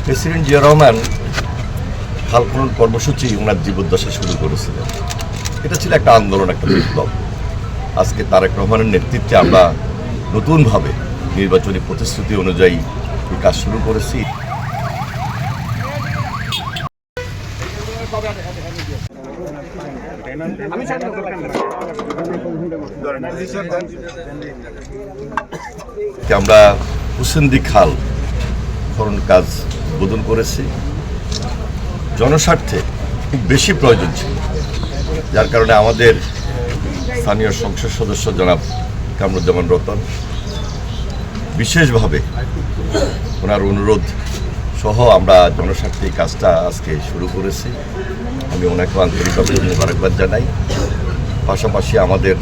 President Zia Rahman খাল খনন কর্মসূচি ওনার জীবদ্দশা শুরু করেছিলেন। এটা ছিল একটা আন্দোলন, একটা বিপ্লব। আজকে তারেক রহমানের নেতৃত্বে আমরা নতুনভাবে নির্বাচনী প্রতিশ্রুতি অনুযায়ী এই কাজ শুরু করেছি। আমরা হুসেন্দি খাল খনন কাজ উদ্বোধন করেছি। জনস্বার্থে খুব বেশি প্রয়োজন ছিল, যার কারণে আমাদের স্থানীয় সংসদ সদস্য জনাব কামরুজ্জামান রতন বিশেষভাবে ওনার অনুরোধ সহ আমরা জনস্বার্থে এই কাজটা আজকে শুরু করেছি। আমি ওনাকে আন্তরিকভাবে মোবারকবাদ জানাই। পাশাপাশি আমাদের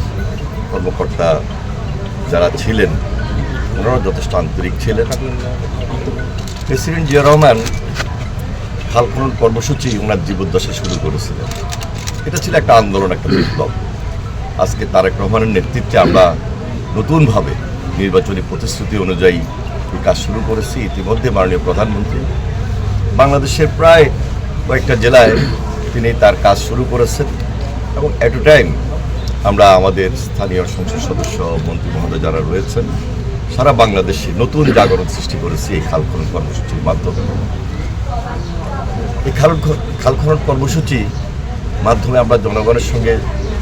কর্মকর্তা যারা ছিলেন ওনারাও যথেষ্ট আন্তরিক ছিলেন। প্রেসিডেন্ট জিয়া রহমান খাল খনন কর্মসূচি ওনার জীবদ্দশা শুরু করেছিলেন। এটা ছিল একটা আন্দোলন, একটা বিপ্লব। আজকে তারেক রহমানের নেতৃত্বে আমরা নতুনভাবে নির্বাচনী প্রতিশ্রুতি অনুযায়ী এই কাজ শুরু করেছি। ইতিমধ্যে মাননীয় প্রধানমন্ত্রী বাংলাদেশের প্রায় কয়েকটা জেলায় তিনি তার কাজ শুরু করেছেন এবং এট এ টাইম আমরা আমাদের স্থানীয় সংসদ সদস্য মন্ত্রী মহোদয় যারা রয়েছেন সারা বাংলাদেশে নতুন জাগরণ সৃষ্টি করেছি এই খাল খনন কর্মসূচির মাধ্যমে। এই খাল খনন কর্মসূচির মাধ্যমে আমরা জনগণের সঙ্গে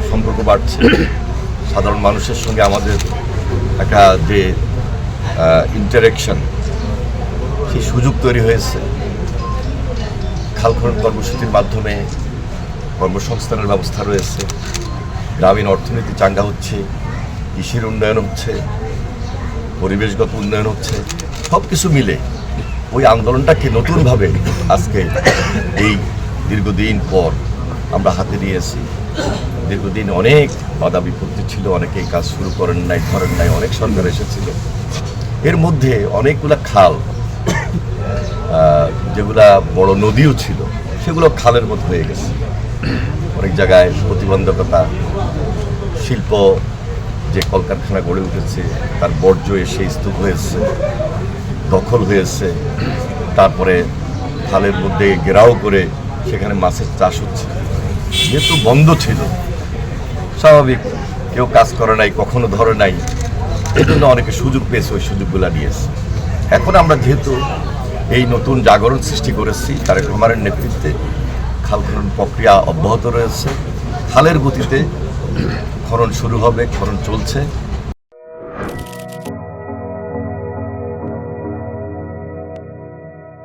সম্পর্ক বাড়ছে, সাধারণ মানুষের সঙ্গে আমাদের একটা যে ইন্টারেকশন সেই সুযোগ তৈরি হয়েছে। খাল খনন কর্মসূচির মাধ্যমে কর্মসংস্থানের ব্যবস্থা রয়েছে, গ্রামীণ অর্থনীতি চাঙ্গা হচ্ছে, কৃষির উন্নয়ন হচ্ছে, পরিবেশগত উন্নয়ন হচ্ছে। সব কিছু মিলে ওই আন্দোলনটাকে নতুনভাবে আজকে এই দীর্ঘদিন পর আমরা হাতে নিয়েছি। দীর্ঘদিন অনেক বাধা বিপত্তি ছিল, অনেকে এই কাজ শুরু করেন নাই, ধরেন নাই, অনেক সরকার এসেছিল। এর মধ্যে অনেকগুলা খাল যেগুলা বড় নদীও ছিল সেগুলো খালের মতো হয়ে গেছে। অনেক জায়গায় প্রতিবন্ধকতা, শিল্প যে কলকারখানা গড়ে উঠেছে তার বর্জ্য এসে স্তূপ হয়েছে, দখল হয়েছে। তারপরে খালের মধ্যে ঘেরাও করে সেখানে মাছের চাষ হচ্ছে। যেহেতু বন্ধ ছিল, স্বাভাবিক কেউ কাজ করে নাই, কখনো ধরে নাই, এই জন্য অনেকে সুযোগ পেয়েছে, ওই সুযোগগুলো নিয়েছে। এখন আমরা যেহেতু এই নতুন জাগরণ সৃষ্টি করেছি তারেক রহমানের নেতৃত্বে, খাল খনন প্রক্রিয়া অব্যাহত রয়েছে। খালের গতিতে খনন শুরু হবে, খনন চলছে।